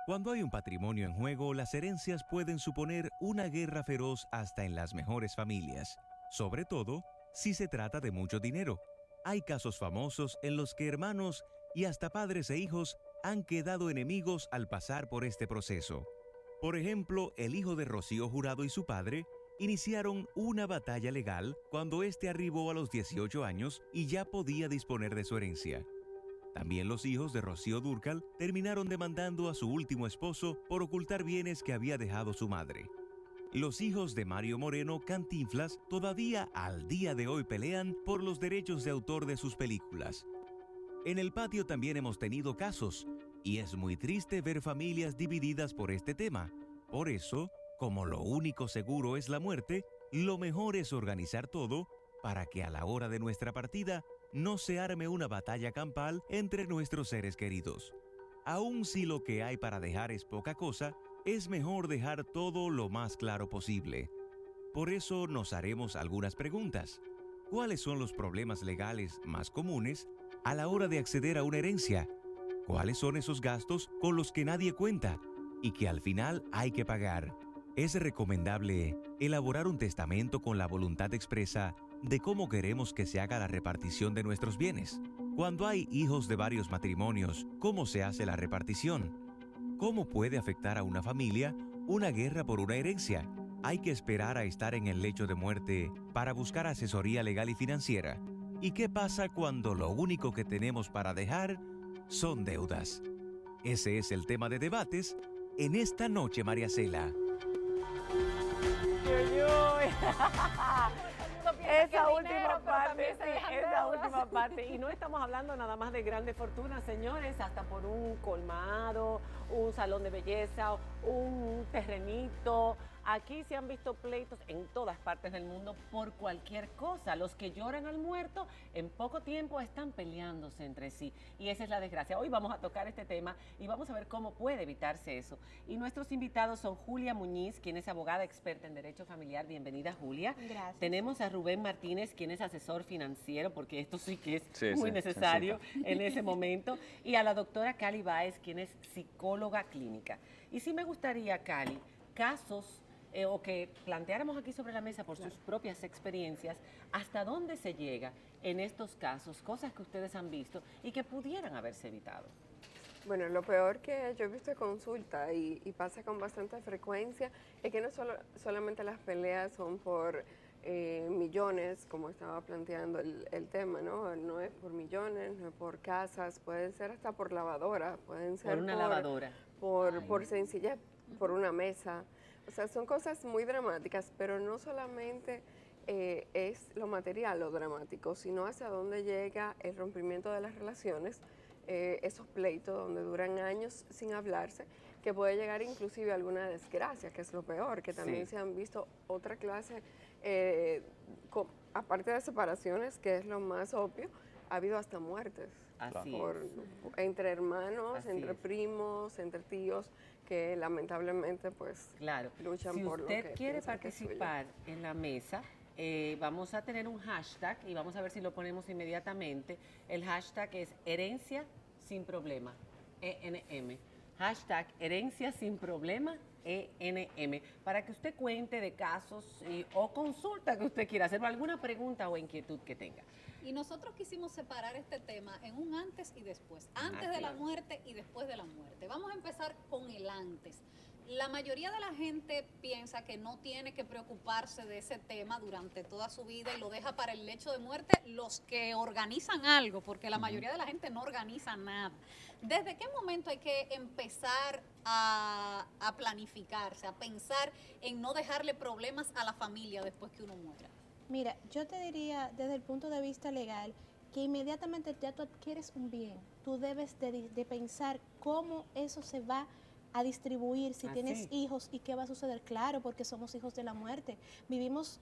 Cuando hay un patrimonio en juego, las herencias pueden suponer una guerra feroz hasta en las mejores familias, sobre todo si se trata de mucho dinero. Hay casos famosos en los que hermanos y hasta padres e hijos han quedado enemigos al pasar por este proceso. Por ejemplo, el hijo de Rocío Jurado y su padre iniciaron una batalla legal cuando éste arribó a los 18 años y ya podía disponer de su herencia. También los hijos de Rocío Dúrcal terminaron demandando a su último esposo por ocultar bienes que había dejado su madre. Los hijos de Mario Moreno Cantinflas todavía al día de hoy pelean por los derechos de autor de sus películas. En el patio también hemos tenido casos, y es muy triste ver familias divididas por este tema. Por eso, como lo único seguro es la muerte, lo mejor es organizar todo para que a la hora de nuestra partida no se arme una batalla campal entre nuestros seres queridos. Aun si lo que hay para dejar es poca cosa, es mejor dejar todo lo más claro posible. Por eso nos haremos algunas preguntas. ¿Cuáles son los problemas legales más comunes a la hora de acceder a una herencia? ¿Cuáles son esos gastos con los que nadie cuenta y que al final hay que pagar? Es recomendable elaborar un testamento con la voluntad expresa de cómo queremos que se haga la repartición de nuestros bienes. Cuando hay hijos de varios matrimonios, ¿cómo se hace la repartición? ¿Cómo puede afectar a una familia una guerra por una herencia? ¿Hay que esperar a estar en el lecho de muerte para buscar asesoría legal y financiera? ¿Y qué pasa cuando lo único que tenemos para dejar son deudas? Ese es el tema de debates en esta noche, María Cela. Uy, uy. Esa última parte, sí, esa última parte. Y no estamos hablando nada más de grandes fortunas, señores, hasta por un colmado, un salón de belleza, un terrenito. Aquí se han visto pleitos en todas partes del mundo por cualquier cosa. Los que lloran al muerto en poco tiempo están peleándose entre sí. Y esa es la desgracia. Hoy vamos a tocar este tema y vamos a ver cómo puede evitarse eso. Y nuestros invitados son Julia Muñiz, quien es abogada experta en derecho familiar. Bienvenida, Julia. Gracias. Tenemos a Rubén Martínez, quien es asesor financiero, porque esto sí que es muy necesario en ese momento. Y a la doctora Cali Báez, quien es psicóloga clínica. Y sí me gustaría, Cali, casos o que planteáramos aquí sobre la mesa por sus propias experiencias, hasta dónde se llega en estos casos, cosas que ustedes han visto y que pudieran haberse evitado. Bueno, lo peor que yo he visto en consulta y pasa con bastante frecuencia es que no solamente las peleas son por millones, como estaba planteando el tema, ¿no? No es por millones, no es por casas, pueden ser hasta por lavadora, pueden ser por una lavadora, por sencillez, por una mesa. O sea, son cosas muy dramáticas, pero no solamente es lo material lo dramático, sino hacia dónde llega el rompimiento de las relaciones, esos pleitos donde duran años sin hablarse, que puede llegar inclusive a alguna desgracia, que es lo peor, que también se han visto otra clase, aparte de separaciones, que es lo más obvio, ha habido hasta muertes. Entre hermanos, entre primos, entre tíos, que lamentablemente pues luchan por lo que Si usted quiere participar en la mesa, vamos a tener un hashtag y vamos a ver si lo ponemos inmediatamente. El hashtag es herencia sin problema, ENM. Hashtag herencia sin problema, ENM, para que usted cuente de casos o consulta que usted quiera hacer, alguna pregunta o inquietud que tenga. Y nosotros quisimos separar este tema en un antes y después, antes de la muerte y después de la muerte. Vamos a empezar con el antes. La mayoría de la gente piensa que no tiene que preocuparse de ese tema durante toda su vida y lo deja para el lecho de muerte los que organizan algo, porque la mayoría de la gente no organiza nada. ¿Desde qué momento hay que empezar a planificarse, a pensar en no dejarle problemas a la familia después que uno muera? Mira, yo te diría desde el punto de vista legal que inmediatamente ya tú adquieres un bien, tú debes de pensar cómo eso se va a distribuir, si tienes hijos y qué va a suceder. Claro, porque somos hijos de la muerte.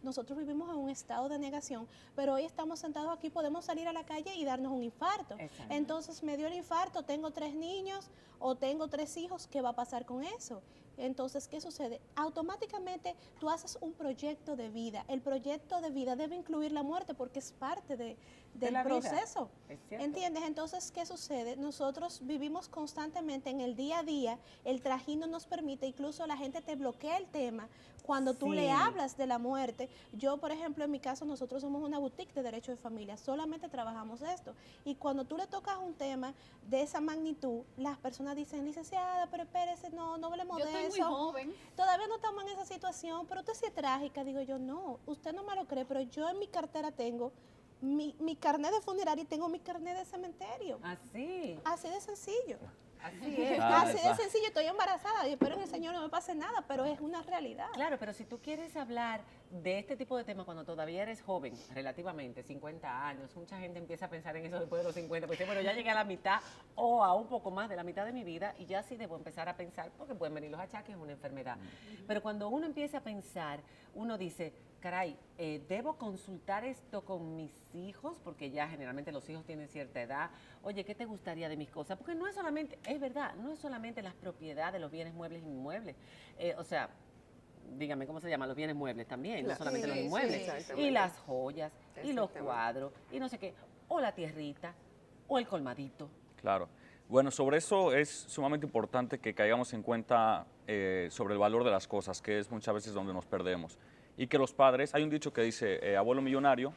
Nosotros vivimos en un estado de negación, pero hoy estamos sentados aquí, podemos salir a la calle y darnos un infarto. Entonces me dio el infarto, tengo 3 niños o tengo 3 hijos, ¿qué va a pasar con eso? Entonces, ¿qué sucede? Automáticamente tú haces un proyecto de vida. El proyecto de vida debe incluir la muerte porque es parte del la vida. proceso. Es cierto. ¿Entiendes? Entonces, ¿qué sucede? Nosotros vivimos constantemente en el día a día, el trajín no nos permite, incluso la gente te bloquea el tema cuando tú le Sí. hablas de la muerte. Yo, por ejemplo, en mi caso, nosotros somos una boutique de derecho de familia, solamente trabajamos esto. Y cuando tú le tocas un tema de esa magnitud, las personas dicen, licenciada, pero espérese, no hablemos Yo de estoy muy eso. joven. Todavía no estamos en esa situación, pero usted sí es trágica. Digo yo, no, usted no me lo cree, pero yo en mi cartera tengo mi carnet de funeraria y tengo mi carnet de cementerio. Así. Así de sencillo. Así es. Así de sencillo, estoy embarazada y espero que el Señor no me pase nada, pero es una realidad. Claro, pero si tú quieres hablar de este tipo de temas cuando todavía eres joven, relativamente, 50 años, mucha gente empieza a pensar en eso después de los 50, pues dice, bueno, ya llegué a la mitad o a un poco más de la mitad de mi vida y ya sí debo empezar a pensar, porque pueden venir los achaques, es una enfermedad. Pero cuando uno empieza a pensar, uno dice, caray, ¿debo consultar esto con mis hijos? Porque ya generalmente los hijos tienen cierta edad. Oye, ¿qué te gustaría de mis cosas? Porque no es solamente, es verdad, no es solamente las propiedades, los bienes muebles e inmuebles. O sea, dígame, ¿cómo se llama? Los bienes muebles también, no Claro. solamente Sí, los sí, inmuebles. exactamente. Y las joyas, y los Exactamente. cuadros, y no sé qué. O la tierrita, o el colmadito. Claro. Bueno, sobre eso es sumamente importante que caigamos en cuenta sobre el valor de las cosas, que es muchas veces donde nos perdemos. Y que los padres, hay un dicho que dice, abuelo millonario,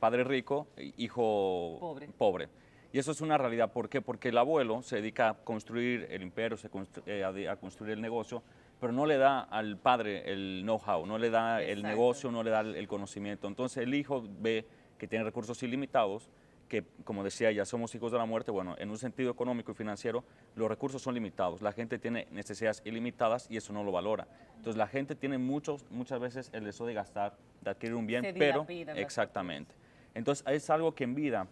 padre rico, hijo pobre. Y eso es una realidad. ¿Por qué? Porque el abuelo se dedica a construir el imperio, a construir el negocio, pero no le da al padre el know-how, no le da el Exacto. negocio, no le da el conocimiento. Entonces el hijo ve que tiene recursos ilimitados, que, como decía, ya somos hijos de la muerte. Bueno, en un sentido económico y financiero, los recursos son limitados. La gente tiene necesidades ilimitadas y eso no lo valora. Entonces, la gente tiene muchas veces el deseo de gastar, de adquirir un bien, Se pero... dilapidan las Exactamente. Entonces, es algo que en vida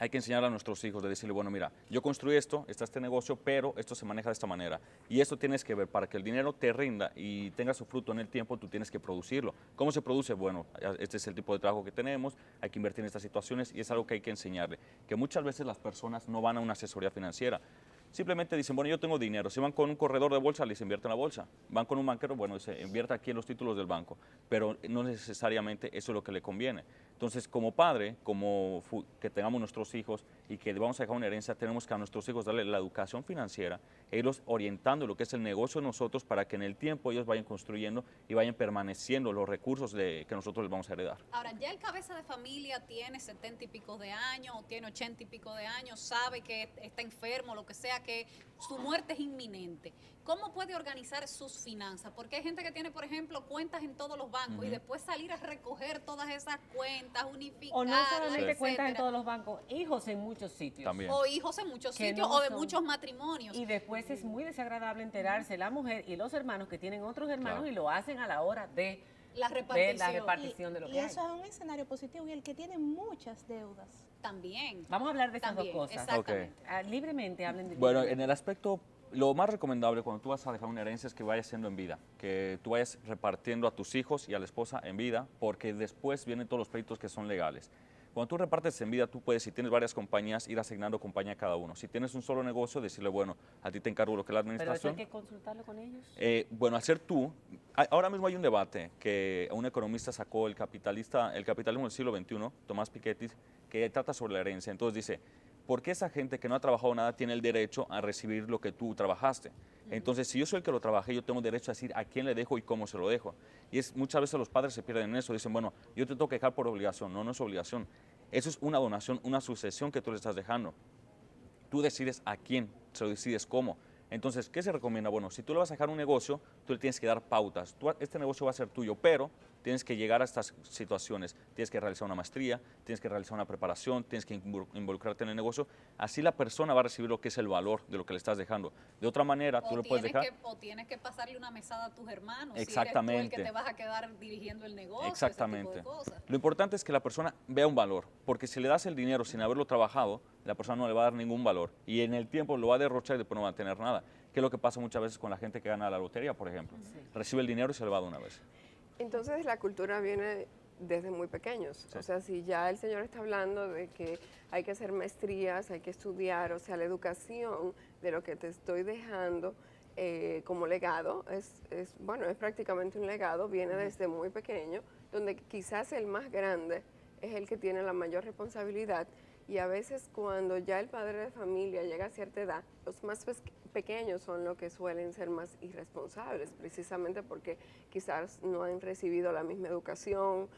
hay que enseñar a nuestros hijos, de decirle, bueno, mira, yo construí esto, está este negocio, pero esto se maneja de esta manera. Y esto tienes que ver, para que el dinero te rinda y tenga su fruto en el tiempo, tú tienes que producirlo. ¿Cómo se produce? Bueno, este es el tipo de trabajo que tenemos, hay que invertir en estas situaciones y es algo que hay que enseñarle. Que muchas veces las personas no van a una asesoría financiera. Simplemente dicen, bueno, yo tengo dinero. Si van con un corredor de bolsa, les invierten en la bolsa. Van con un banquero, bueno, se invierte aquí en los títulos del banco. Pero no necesariamente eso es lo que le conviene. Entonces, como padre, que tengamos nuestros hijos y que vamos a dejar una herencia, tenemos que a nuestros hijos darle la educación financiera, e irlos orientando lo que es el negocio de nosotros para que en el tiempo ellos vayan construyendo y vayan permaneciendo los recursos que nosotros les vamos a heredar. Ahora, ya el cabeza de familia tiene 70 y pico de años, o tiene 80 y pico de años, sabe que está enfermo, lo que sea, que su muerte es inminente. ¿Cómo puede organizar sus finanzas? Porque hay gente que tiene, por ejemplo, cuentas en todos los bancos y después salir a recoger todas esas cuentas, unificar, O no solamente etcétera. cuentas en todos los bancos, hijos en muchos sitios. También. O hijos en muchos Que sitios, no o de son. muchos matrimonios. Y después es muy desagradable enterarse la mujer y los hermanos que tienen otros hermanos Claro. y lo hacen a la hora de La la repartición. repartición de lo Y que hay. eso es un escenario positivo y el que tiene muchas deudas. También. Vamos a hablar de esas También, dos cosas. exactamente. Libremente hablen de Bueno, en el aspecto, lo más recomendable cuando tú vas a dejar una herencia es que vayas siendo en vida, que tú vayas repartiendo a tus hijos y a la esposa en vida, porque después vienen todos los pleitos que son legales. Cuando tú repartes en vida, tú puedes, si tienes varias compañías, ir asignando compañía a cada uno. Si tienes un solo negocio, decirle, bueno, a ti te encargo lo que es la Pero eso administración. hay que consultarlo con ellos. Bueno, al ser tú, ahora mismo hay un debate que un economista sacó, el capitalismo del siglo XXI, Tomás Piketty, que trata sobre la herencia. Entonces dice, ¿por qué esa gente que no ha trabajado nada tiene el derecho a recibir lo que tú trabajaste? Entonces, si yo soy el que lo trabajé, yo tengo derecho a decir a quién le dejo y cómo se lo dejo. Y muchas veces los padres se pierden en eso, dicen, bueno, yo te tengo que dejar por obligación. No, no es obligación. Eso es una donación, una sucesión que tú le estás dejando. Tú decides a quién, se lo decides cómo. Entonces, ¿qué se recomienda? Bueno, si tú le vas a dejar un negocio, tú le tienes que dar pautas. Este negocio va a ser tuyo, pero tienes que llegar a estas situaciones. Tienes que realizar una maestría, tienes que realizar una preparación, tienes que involucrarte en el negocio. Así la persona va a recibir lo que es el valor de lo que le estás dejando. De otra manera, tú le puedes dejar... O tienes que pasarle una mesada a tus hermanos. Exactamente. Si eres tú el que te vas a quedar dirigiendo el negocio. Exactamente. Ese tipo de cosas. Lo importante es que la persona vea un valor, porque si le das el dinero sin haberlo trabajado, la persona no le va a dar ningún valor y en el tiempo lo va a derrochar y después no va a tener nada. Que es lo que pasa muchas veces con la gente que gana la lotería, por ejemplo. Recibe el dinero y se lo va de una vez. Entonces la cultura viene desde muy pequeños. Sí. O sea, si ya el señor está hablando de que hay que hacer maestrías, hay que estudiar, o sea, la educación de lo que te estoy dejando como legado, bueno, es prácticamente un legado, viene desde muy pequeño, donde quizás el más grande es el que tiene la mayor responsabilidad, y a veces cuando ya el padre de familia llega a cierta edad, los más pequeños son los que suelen ser más irresponsables, precisamente porque quizás no han recibido la misma educación,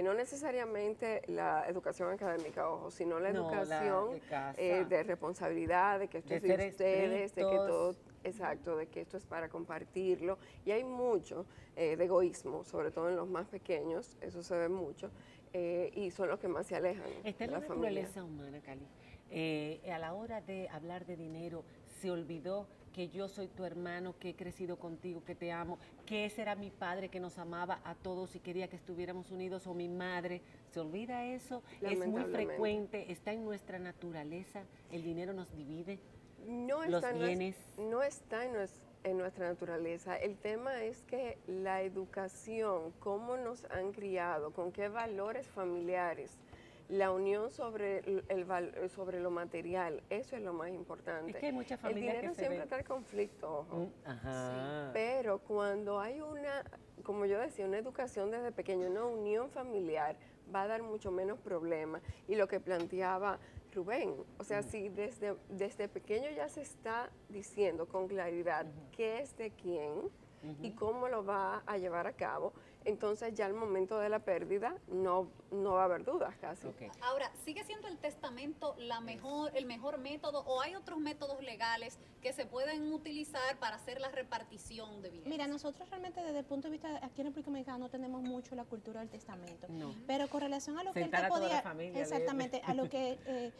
no necesariamente la educación académica, ojo, sino la educación de responsabilidad, de que esto es de ustedes, de que todo, exacto, de que esto es para compartirlo, y hay mucho de egoísmo, sobre todo en los más pequeños, eso se ve mucho, y son los que más se alejan Esta de es la la familia. naturaleza humana, Cali. A la hora de hablar de dinero, se olvidó que yo soy tu hermano, que he crecido contigo, que te amo, que ese era mi padre que nos amaba a todos y quería que estuviéramos unidos, o mi madre. ¿Se olvida eso? Es muy Lamentablemente. frecuente, está en nuestra naturaleza, el dinero nos divide, No los está, bienes. no está en nuestra naturaleza. El tema es que la educación, cómo nos han criado, con qué valores familiares, la unión sobre sobre lo material, eso es lo más importante. Es que hay muchas El familias dinero que se siempre ven. está en conflicto, ojo. Ajá. Pero cuando hay una, como yo decía, una educación desde pequeño, una unión familiar, va a dar mucho menos problemas. Y lo que planteaba Rubén, o sea, si desde pequeño ya se está diciendo con claridad qué es de quién y cómo lo va a llevar a cabo, entonces ya al momento de la pérdida no va a haber dudas casi. Ok. Ahora, ¿sigue siendo el testamento el mejor método o hay otros métodos legales que se pueden utilizar para hacer la repartición de bienes? Mira, nosotros realmente desde el punto de vista, aquí en República Dominicana no tenemos mucho la cultura del testamento. No. Pero con relación a lo que él Sentar te a toda la podía, familia, exactamente, a lo que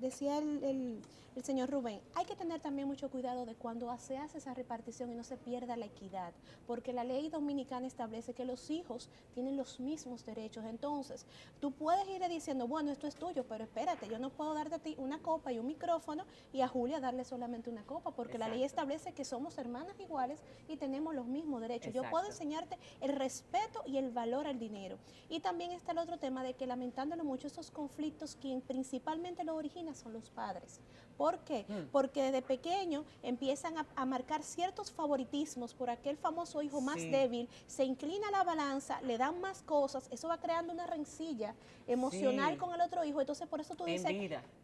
decía el señor Rubén, hay que tener también mucho cuidado de cuando se hace esa repartición y no se pierda la equidad, porque la ley dominicana establece que los hijos tienen los mismos derechos. Entonces, tú puedes ir diciendo, bueno, esto es tuyo, pero espérate, yo no puedo darte a ti una copa y un micrófono y a Julia darle solamente una copa, porque la ley establece que somos hermanas iguales y tenemos los mismos derechos. Yo puedo enseñarte el respeto y el valor al dinero. Y también está el otro tema de que, lamentándolo mucho, estos conflictos, quien principalmente lo origina son los padres. ¿Por qué? Porque desde pequeño empiezan a marcar ciertos favoritismos por aquel famoso hijo más débil, se inclina la balanza, le dan más cosas, eso va creando una rencilla emocional con el otro hijo. Entonces, por eso tú dices,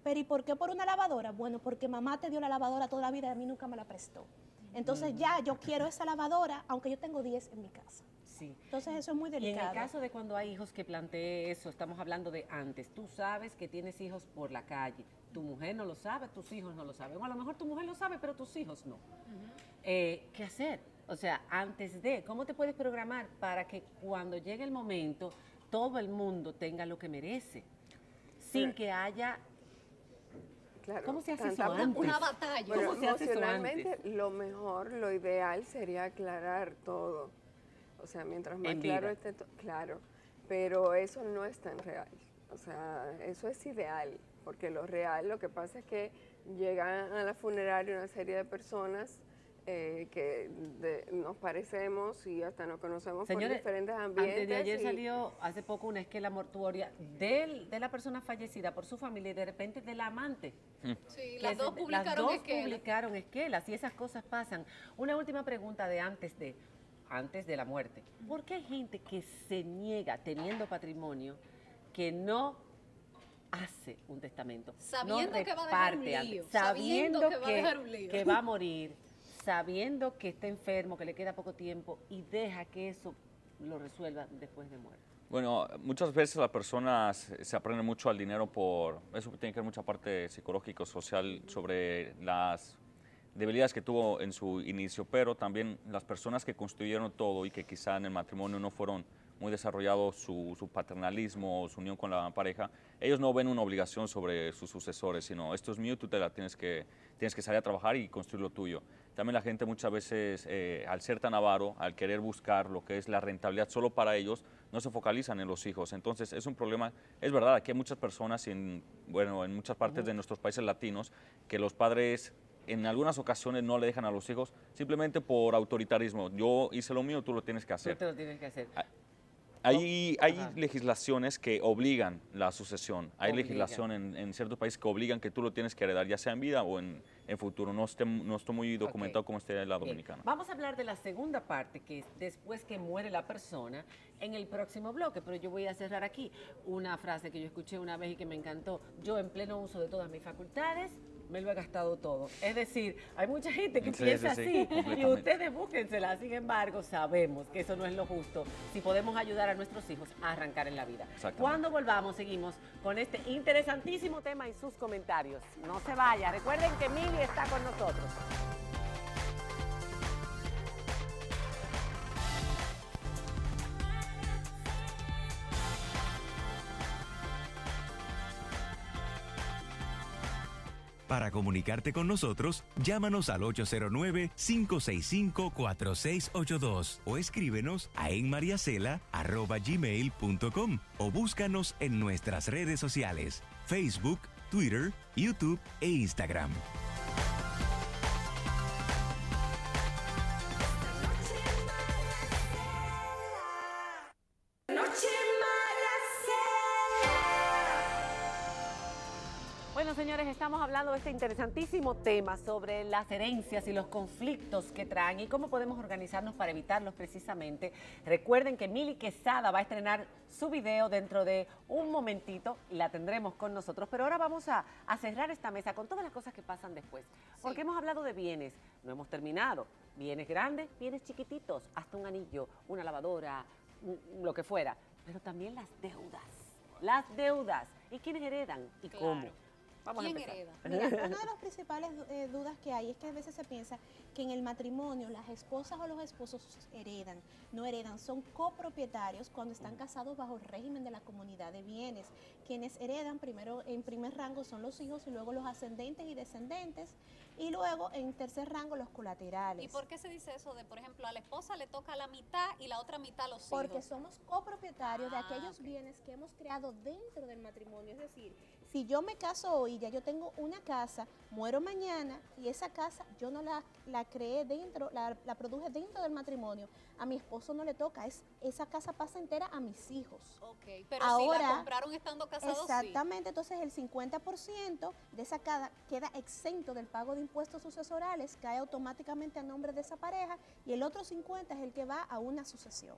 pero ¿y por qué por una lavadora? Bueno, porque mamá te dio la lavadora toda la vida y a mí nunca me la prestó. Entonces ya yo quiero esa lavadora, aunque yo tengo 10 en mi casa. Sí. Entonces eso es muy Y en delicado. el caso de cuando hay hijos que plantee eso, estamos hablando de antes, tú sabes que tienes hijos por la calle, tu mujer no lo sabe, tus hijos no lo saben, o a lo mejor tu mujer lo sabe, pero tus hijos no. ¿Qué hacer? O sea, antes de, ¿cómo te puedes programar para que cuando llegue el momento todo el mundo tenga lo que merece? Sin que haya... Claro, ¿Cómo se hace eso tanta- antes? Una batalla. Bueno, ¿Cómo se hace eso emocionalmente antes? lo mejor, lo ideal sería aclarar todo. O sea, mientras más En claro vida. esté, claro, pero eso no es tan real. O sea, eso es ideal, porque lo real, lo que pasa es que llegan a la funeraria una serie de personas que nos parecemos y hasta nos conocemos por Señores, diferentes ambientes. antes de ayer y- salió hace poco una esquela mortuoria de la persona fallecida por su familia y de repente del amante. Sí, Que las dos publicaron las dos esquelas. publicaron esquelas y esas cosas pasan. Una última pregunta de antes de la muerte. ¿Por qué hay gente que se niega, teniendo patrimonio, que no hace un testamento? Sabiendo no que va a dejar un reparte lío, antes, sabiendo que va a dejar un lío. que va a morir, sabiendo que está enfermo, que le queda poco tiempo y deja que eso lo resuelva después de muerto? Bueno, muchas veces las personas se aprenden mucho al dinero por, eso tiene que ver mucha parte psicológica, social, sobre las debilidades que tuvo en su inicio, pero también las personas que construyeron todo y que quizá en el matrimonio no fueron muy desarrollados su paternalismo o su unión con la pareja, ellos no ven una obligación sobre sus sucesores, sino esto es mío, tú te la tienes que salir a trabajar y construir lo tuyo. También la gente muchas veces, al ser tan avaro, al querer buscar lo que es la rentabilidad solo para ellos, no se focalizan en los hijos. Entonces es un problema, es verdad, aquí hay muchas personas, en muchas partes de nuestros países latinos, que los padres en algunas ocasiones no le dejan a los hijos simplemente por autoritarismo. Yo hice lo mío, tú lo tienes que Tú hacer. te lo tienes que hacer. Hay Ajá. legislaciones que obligan la sucesión. Hay Obligan. legislación en ciertos países que obligan que tú lo tienes que heredar, ya sea en vida o en futuro. No estoy muy documentado Ok. como esté la Bien, dominicana. vamos a hablar de la segunda parte, que es después que muere la persona, en el próximo bloque, pero yo voy a cerrar aquí una frase que yo escuché una vez y que me encantó. Yo, en pleno uso de todas mis facultades, me lo he gastado todo. Es decir, hay mucha gente que Sí, piensa sí, sí, así y completamente. ustedes búsquensela. Sin embargo, sabemos que eso no es lo justo si podemos ayudar a nuestros hijos a arrancar en la vida. Exactamente. Cuando volvamos, seguimos con este interesantísimo tema y sus comentarios. No se vaya. Recuerden que Mili está con nosotros. Para comunicarte con nosotros, llámanos al 809-565-4682 o escríbenos a enmariacela@gmail.com o búscanos en nuestras redes sociales, Facebook, Twitter, YouTube e Instagram. Bueno, señores, estamos hablando de este interesantísimo tema sobre las herencias y los conflictos que traen y cómo podemos organizarnos para evitarlos precisamente. Recuerden que Mili Quesada va a estrenar su video dentro de un momentito y la tendremos con nosotros, pero ahora vamos a cerrar esta mesa con todas las cosas que pasan después, porque hemos hablado de bienes, no hemos terminado, bienes grandes, bienes chiquititos, hasta un anillo, una lavadora, lo que fuera, pero también las deudas, y quiénes heredan y Claro. cómo. Vamos a ¿Quién empezar. hereda? Mira, una de las principales dudas que hay es que a veces se piensa que en el matrimonio las esposas o los esposos heredan. No heredan, son copropietarios cuando están casados bajo el régimen de la comunidad de bienes. Quienes heredan primero en primer rango son los hijos y luego los ascendentes y descendentes y luego en tercer rango los colaterales. ¿Y por qué se dice eso de, por ejemplo, a la esposa le toca la mitad y la otra mitad a los hijos? Porque somos copropietarios de Ah, aquellos ok. bienes que hemos creado dentro del matrimonio. Es decir, si yo me caso hoy, ya yo tengo una casa, muero mañana y esa casa yo no la creé dentro, la produje dentro del matrimonio. A mi esposo no le toca, esa casa pasa entera a mis hijos. Ok, pero si la Ahora, compraron estando casados, Exactamente, entonces el 50% de esa casa queda exento del pago de impuestos sucesorales, cae automáticamente a nombre de esa pareja y el otro 50% es el que va a una sucesión.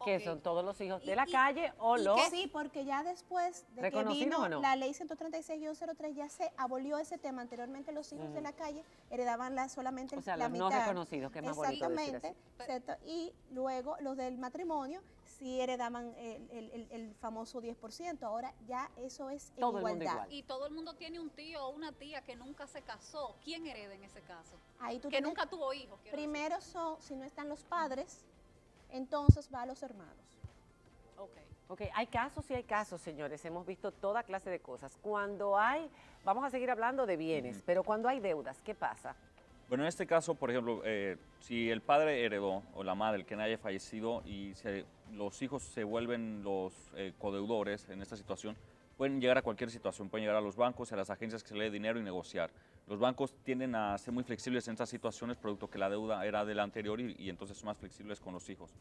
Que Ok. son todos los hijos Y- de la y- calle o y los... qué Sí, porque ya después de que ¿Reconocidos vino o no? la ley 136-03 ya se abolió ese tema. Anteriormente los hijos de la calle heredaban solamente O sea, la los no mitad. reconocidos, que es más bonito decir así. Exactamente. ¿Cierto? Y luego los del matrimonio sí heredaban el famoso 10%. Ahora ya eso es en Todo el mundo igualdad. igual. Y todo el mundo tiene un tío o una tía que nunca se casó. ¿Quién hereda en ese caso? Ahí tú Que tienes- nunca tuvo hijos. quiero decir. primero son, si no están los padres, entonces va a los hermanos. Ok. Ok, hay casos y hay casos, señores. Hemos visto toda clase de cosas. Cuando hay, vamos a seguir hablando de bienes, pero cuando hay deudas, ¿qué pasa? Bueno, en este caso, por ejemplo, si el padre heredó o la madre, el que haya fallecido y los hijos se vuelven los codeudores en esta situación, pueden llegar a cualquier situación, pueden llegar a los bancos, a las agencias que se le dé dinero y negociar. Los bancos tienden a ser muy flexibles en estas situaciones, producto que la deuda era del anterior y entonces son más flexibles con los hijos.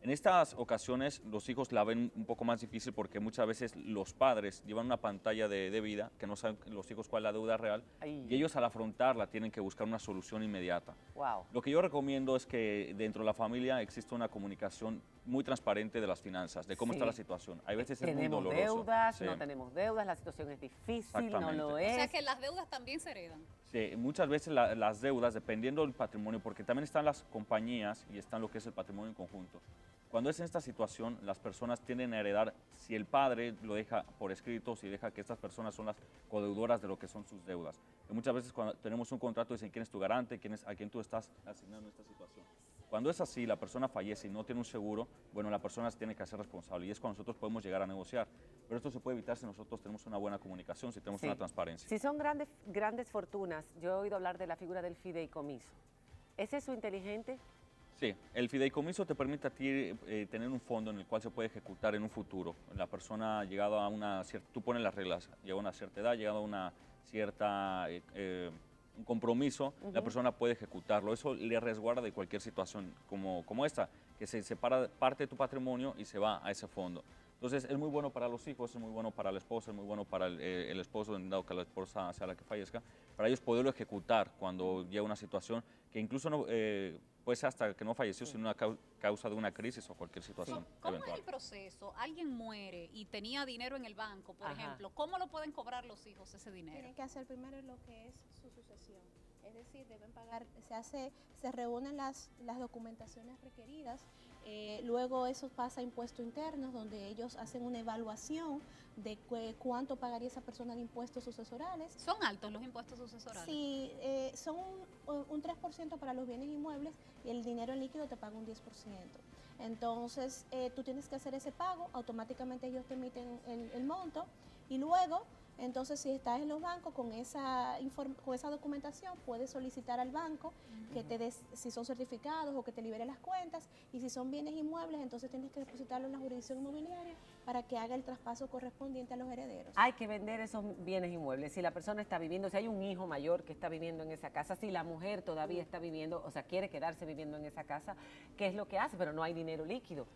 En estas ocasiones los hijos la ven un poco más difícil porque muchas veces los padres llevan una pantalla de vida que no saben los hijos cuál es la deuda real Ay. y ellos al afrontarla tienen que buscar una solución inmediata. Wow. Lo que yo recomiendo es que dentro de la familia exista una comunicación muy transparente de las finanzas, de cómo Sí. está la situación. Hay veces es muy Tenemos doloroso. deudas, Sí. no tenemos deudas, la situación es difícil, no Exactamente. lo O es. sea que las deudas también se heredan. Sí, muchas veces las deudas, dependiendo del patrimonio, porque también están las compañías y están lo que es el patrimonio en conjunto. Cuando es en esta situación, las personas tienden a heredar, si el padre lo deja por escrito, si deja que estas personas son las codeudoras de lo que son sus deudas. Y muchas veces cuando tenemos un contrato dicen quién es tu garante, a quién tú estás asignando esta situación. Cuando es así, la persona fallece y no tiene un seguro, bueno, la persona se tiene que hacer responsable y es cuando nosotros podemos llegar a negociar. Pero esto se puede evitar si nosotros tenemos una buena comunicación, si tenemos Sí. una transparencia. Si son grandes fortunas, yo he oído hablar de la figura del fideicomiso. ¿Es eso inteligente? Sí, el fideicomiso te permite a ti tener un fondo en el cual se puede ejecutar en un futuro. La persona ha llegado a una cierta, tú pones las reglas, llegado a una cierta edad, llegado a una cierta, un compromiso, la persona puede ejecutarlo. Eso le resguarda de cualquier situación como esta. que se separa parte de tu patrimonio y se va a ese fondo. Entonces es muy bueno para los hijos, es muy bueno para la esposa, es muy bueno para el esposo, en dado que la esposa sea la que fallezca, para ellos poderlo ejecutar cuando llega una situación que incluso no, puede ser hasta que no falleció, sino una causa de una crisis o cualquier situación ¿Cómo es eventual. el proceso? Alguien muere y tenía dinero en el banco, por ejemplo. ¿Cómo lo pueden cobrar los hijos ese dinero? Tienen que hacer primero lo que es su sucesión. Es decir, deben pagar, se reúnen las documentaciones requeridas, luego eso pasa a impuestos internos, donde ellos hacen una evaluación de cuánto pagaría esa persona de impuestos sucesorales. ¿Son altos los impuestos sucesorales? Sí, son un 3% para los bienes inmuebles y el dinero en líquido te paga un 10%. Entonces, tú tienes que hacer ese pago, automáticamente ellos te emiten el monto y luego... Entonces, si estás en los bancos con esa documentación, puedes solicitar al banco que te des, si son certificados o que te libere las cuentas, y si son bienes inmuebles, entonces tienes que depositarlo en la jurisdicción inmobiliaria para que haga el traspaso correspondiente a los herederos. Hay que vender esos bienes inmuebles. Si la persona está viviendo, si hay un hijo mayor que está viviendo en esa casa, si la mujer todavía está viviendo, o sea, quiere quedarse viviendo en esa casa, ¿qué es lo que hace? Pero no hay dinero líquido.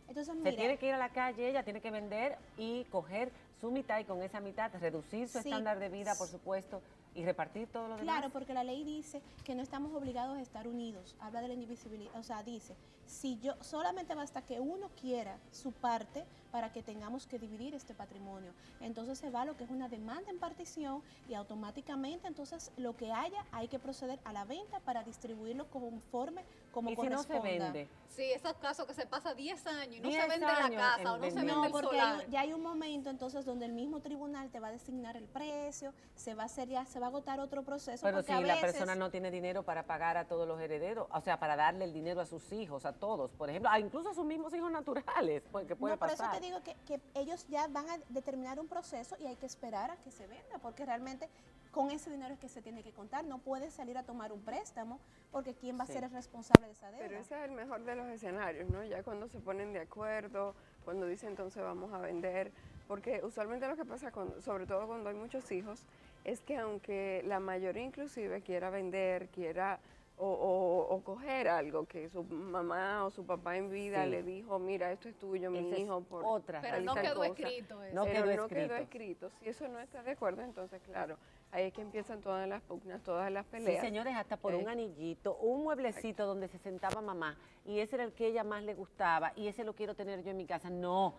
Entonces, Se mira, tiene que ir a la calle, ella tiene que vender y coger su mitad y con esa mitad reducir su Sí. estándar de vida, por supuesto, y repartir todo lo demás. claro, porque la ley dice que no estamos obligados a estar unidos. Habla de la indivisibilidad, o sea, dice, si yo solamente basta que uno quiera su parte para que tengamos que dividir este patrimonio. Entonces se va a lo que es una demanda en partición y automáticamente entonces lo que haya hay que proceder a la venta para distribuirlo conforme como y si no corresponda. se vende. Sí, esos casos que se pasa 10 años y no 10 se vende la años casa en o no se vender. vende No, el porque solar. ya hay un momento entonces donde el mismo tribunal te va a designar el precio, se va a agotar otro proceso. Pero porque si a la veces, persona no tiene dinero para pagar a todos los herederos, o sea, para darle el dinero a sus hijos, a todos, por ejemplo, incluso a sus mismos hijos naturales, pues, que puede no, por eso pasar. te digo que ellos ya van a determinar un proceso y hay que esperar a que se venda, porque realmente con ese dinero es que se tiene que contar. No puedes salir a tomar un préstamo, porque ¿quién va a Sí. ser el responsable de esa deuda? Pero ese es el mejor de los escenarios, ¿no? Ya cuando se ponen de acuerdo, cuando dicen entonces vamos a vender, porque usualmente lo que pasa, sobre todo cuando hay muchos hijos, es que aunque la mayoría inclusive quiera vender, quiera o coger algo que su mamá o su papá en vida Sí. le dijo, mira, esto es tuyo, mi Esa es hijo, por otra. Pero tal y no tal quedó cosa. escrito eso. No Pero quedó no quedó escrito. escrito. Si eso no está de acuerdo, entonces claro, ahí es que empiezan todas las pugnas, todas las Sí, peleas. señores, hasta por un anillito, un mueblecito donde se sentaba mamá, y ese era el que ella más le gustaba, y ese lo quiero tener yo en mi casa. No,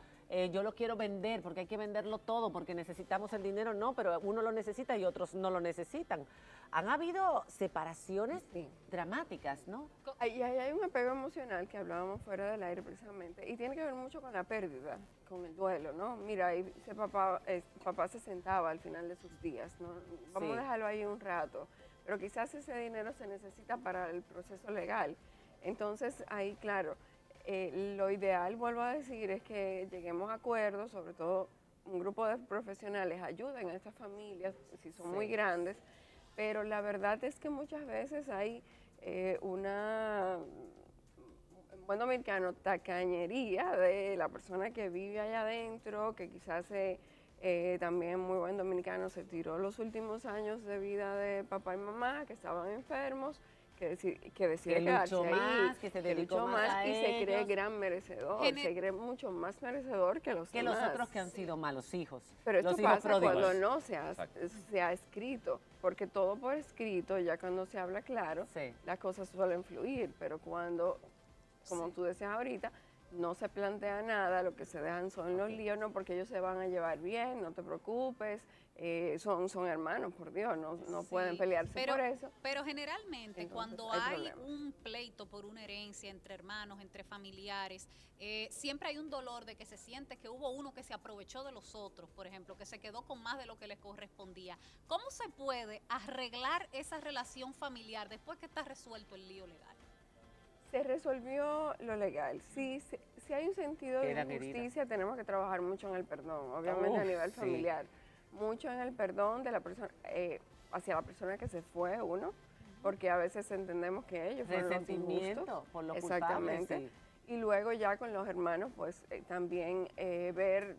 yo lo quiero vender, porque hay que venderlo todo, porque necesitamos el dinero. No, pero uno lo necesita y otros no lo necesitan. Han habido separaciones Sí. dramáticas, ¿no? Y ahí hay un apego emocional que hablábamos fuera del aire precisamente, y tiene que ver mucho con la pérdida, con el duelo, ¿no? Mira, ahí ese papá se sentaba al final de sus días, ¿no? Vamos Sí. a dejarlo ahí un rato, pero quizás ese dinero se necesita para el proceso legal. Entonces, ahí, claro, lo ideal, vuelvo a decir, es que lleguemos a acuerdos, sobre todo un grupo de profesionales ayuden a estas familias, si son muy Sí. grandes, pero la verdad es que muchas veces hay una, en buen dominicano, tacañería de la persona que vive allá adentro, que quizás también muy buen dominicano se tiró los últimos años de vida de papá y mamá que estaban enfermos, que decide Que quedarse luchó ahí, más, que se dedicó luchó más a y se cree ellos. gran merecedor, Gene- se cree mucho más merecedor que los Que los demás. otros que han sido malos hijos. Pero esto los hijos pasa pródigos. cuando no se ha Exacto. escrito, porque todo por escrito, ya cuando se habla claro, Sí. las cosas suelen fluir, pero cuando, como Sí. tú decías ahorita, no se plantea nada, lo que se dejan son los líos, no, porque ellos se van a llevar bien, no te preocupes, son hermanos, por Dios, no Sí, pueden pelearse pero, por eso. Pero generalmente Entonces, cuando hay hay problemas. un pleito por una herencia entre hermanos, entre familiares, siempre hay un dolor de que se siente que hubo uno que se aprovechó de los otros, por ejemplo, que se quedó con más de lo que les correspondía. ¿Cómo se puede arreglar esa relación familiar después que está resuelto el lío legal? Se resolvió lo legal. Si hay un sentido de Quedan heridas. injusticia, tenemos que trabajar mucho en el perdón, obviamente a Uf, nivel sí. familiar. Mucho en el perdón de la persona, hacia la persona que se fue uno, porque a veces entendemos que ellos fueron los injustos. Resentimiento por lo culpable, Exactamente. sí. Y luego ya con los hermanos, pues también ver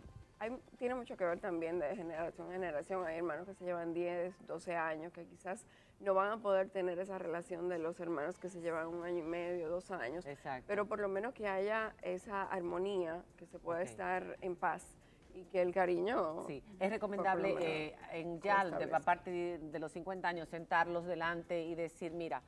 tiene mucho que ver también de generación en generación. Hay hermanos que se llevan 10, 12 años, que quizás no van a poder tener esa relación de los hermanos que se llevan 1 año y medio, 2 años. Exacto. Pero por lo menos que haya esa armonía, que se pueda Ok. estar en paz y que el cariño... Sí, es por lo recomendable menos en se ya, establezca. a partir de los 50 años, sentarlos delante y decir, mira,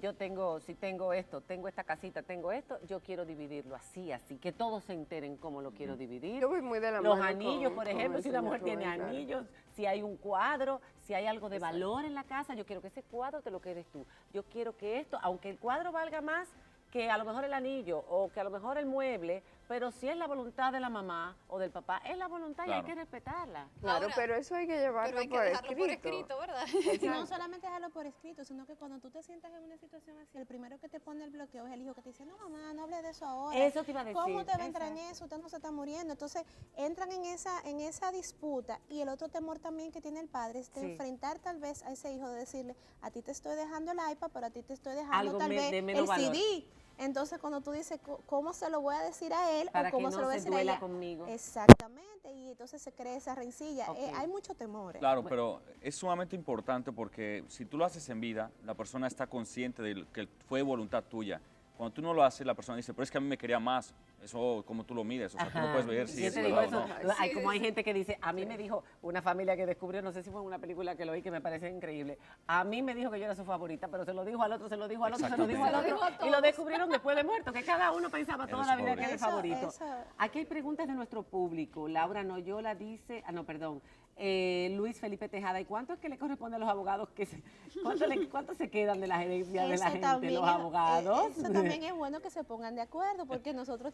yo tengo, si tengo esto, tengo esta casita, tengo esto, yo quiero dividirlo así, que todos se enteren cómo lo quiero dividir. Yo voy muy de la Los mano anillos, con- por con ejemplo, el si una señor mujer tiene Rubén, claro. anillos, si hay un cuadro, si hay algo de valor en la casa, yo quiero que ese cuadro te lo quedes tú. Yo quiero que esto, aunque el cuadro valga más que a lo mejor el anillo o que a lo mejor el mueble, pero si es la voluntad de la mamá o del papá, es la voluntad y hay Claro. que respetarla. Claro, Ahora, pero eso hay que llevarlo Pero hay que por dejarlo por escrito. escrito, ¿verdad? Y no Exacto. solamente dejarlo por escrito, sino que cuando tú te sientas en una situación así, el primero que te pone el bloqueo es el hijo que te dice, no mamá, no hable de eso ahora. Eso te iba a decir. ¿Cómo te va a entrar en Exacto. eso? Usted no se está muriendo. Entonces entran en esa disputa y el otro temor también que tiene el padre es de Sí. enfrentar tal vez a ese hijo, de decirle, a ti te estoy dejando el iPad, pero a ti te estoy dejando Algo tal vez de menos el valor. CD. Entonces cuando tú dices, ¿cómo se lo voy a decir a él? Para o cómo que se no lo voy a se decir a duela ella? conmigo. Exactamente, y entonces se crea esa rencilla. Ok. Hay mucho temor. Claro, pero es sumamente importante porque si tú lo haces en vida, la persona está consciente de que fue voluntad tuya. Cuando tú no lo haces, la persona dice, pero es que a mí me quería más. Eso, como tú lo mides, o sea, tú no puedes ver si ¿Quién es te dijo verdad o eso? no. Hay, como hay gente que dice, a mí me dijo una familia que descubrió, no sé si fue en una película que lo vi, que me parece increíble. A mí me dijo que yo era su favorita, pero se lo dijo al otro, se lo dijo al otro, se lo dijo al Exactamente. otro. Se lo dijo a Y lo todos. descubrieron después de muerto, que cada uno pensaba Era toda su la vida que era el favorito. favorito. Eso- Aquí hay preguntas de nuestro público. Laura Noyola dice, Luis Felipe Tejada, ¿y cuánto es que le corresponde a los abogados? ¿Cuánto se quedan de la gerencia de la Eso gente, también los es- abogados? Eso también es bueno que se pongan de acuerdo, porque nosotros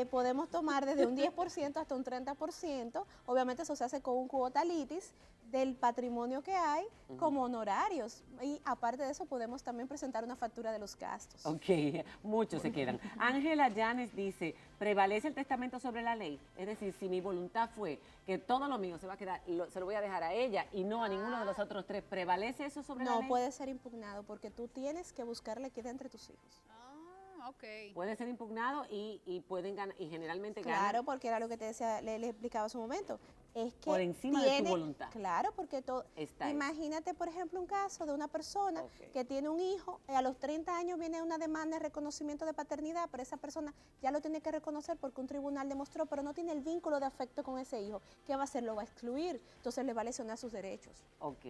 podemos tomar desde un 10% hasta un 30%. Obviamente eso se hace con un cuota litis del patrimonio que hay como honorarios. Y aparte de eso podemos también presentar una factura de los gastos. Ok, muchos se quedan. Ángela Llanes dice, ¿prevalece el testamento sobre la ley? Es decir, si mi voluntad fue que todo lo mío se va a quedar, se lo voy a dejar a ella y no a ninguno de los otros tres, ¿prevalece eso sobre la No ley? puede ser impugnado porque tú tienes que buscar la equidad entre tus hijos. Ah, ok. Puede ser impugnado y pueden ganar, y generalmente ganan. Claro, porque era lo que te decía, le explicaba hace un momento. Es que Por encima de tu voluntad. Claro, porque todo. Está eso. Imagínate, por ejemplo, un caso de una persona Ok. que tiene un hijo y a los 30 años viene una demanda de reconocimiento de paternidad, pero esa persona ya lo tiene que reconocer porque un tribunal demostró, pero no tiene el vínculo de afecto con ese hijo. ¿Qué va a hacer? Lo va a excluir. Entonces le va a lesionar sus derechos. Ok.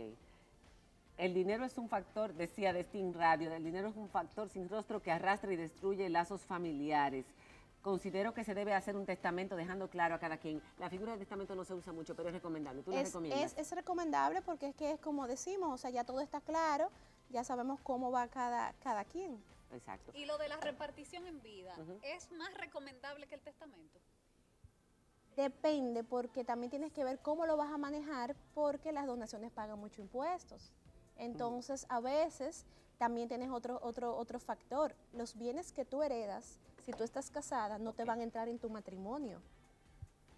El dinero es un factor, decía Destin Radio, el dinero es un factor sin rostro que arrastra y destruye lazos familiares. Considero que se debe hacer un testamento dejando claro a cada quien. La figura de testamento no se usa mucho, pero es recomendable. ¿Tú la recomiendas? Es recomendable porque es que es como decimos, o sea, ya todo está claro, ya sabemos cómo va cada quien. Exacto. Y lo de la repartición en vida, ¿es más recomendable que el testamento? Depende, porque también tienes que ver cómo lo vas a manejar, porque las donaciones pagan mucho impuestos. Entonces, a veces también tienes otro factor. Los bienes que tú heredas, si tú estás casada, no te van a entrar en tu matrimonio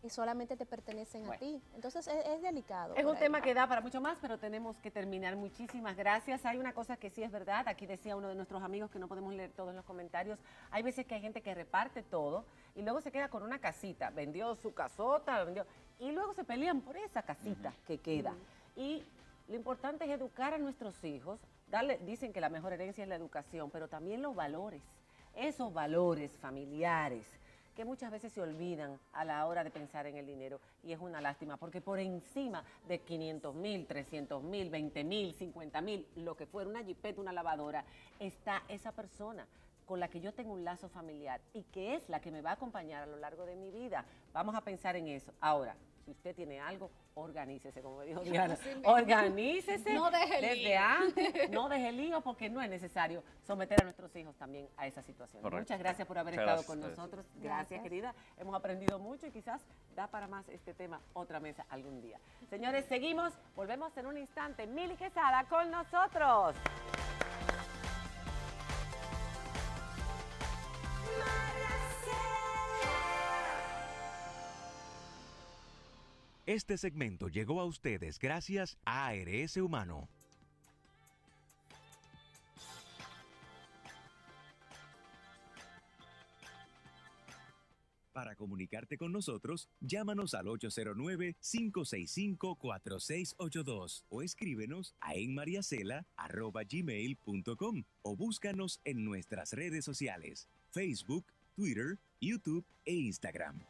y solamente te pertenecen a Bueno. ti. Entonces, es delicado. Es por un ahí. tema que da para mucho más, pero tenemos que terminar. Muchísimas gracias. Hay una cosa que sí es verdad. Aquí decía uno de nuestros amigos que no podemos leer todos los comentarios. Hay veces que hay gente que reparte todo y luego se queda con una casita. Vendió su casota, y luego se pelean por esa casita que queda. Y lo importante es educar a nuestros hijos. Dicen que la mejor herencia es la educación, pero también los valores. Esos valores familiares que muchas veces se olvidan a la hora de pensar en el dinero, y es una lástima, porque por encima de 500,000, 300,000, 20,000, 50,000, lo que fuera, una jipeta, una lavadora, está esa persona con la que yo tengo un lazo familiar y que es la que me va a acompañar a lo largo de mi vida. Vamos a pensar en eso. Ahora, si usted tiene algo, organícese, como me dijo Diana. Así mismo. Organícese No deje el desde lío. antes, no deje lío, porque no es necesario someter a nuestros hijos también a esa situación. Correcto. Muchas gracias por haber Muchas estado gracias con a ustedes. nosotros. Gracias, Gracias. querida. Hemos aprendido mucho y quizás da para más este tema, otra mesa algún día. Señores, seguimos, volvemos en un instante. Mili Quesada con nosotros. Este segmento llegó a ustedes gracias a ARS Humano. Para comunicarte con nosotros, llámanos al 809-565-4682 o escríbenos a enmariacela@gmail.com o búscanos en nuestras redes sociales, Facebook, Twitter, YouTube e Instagram.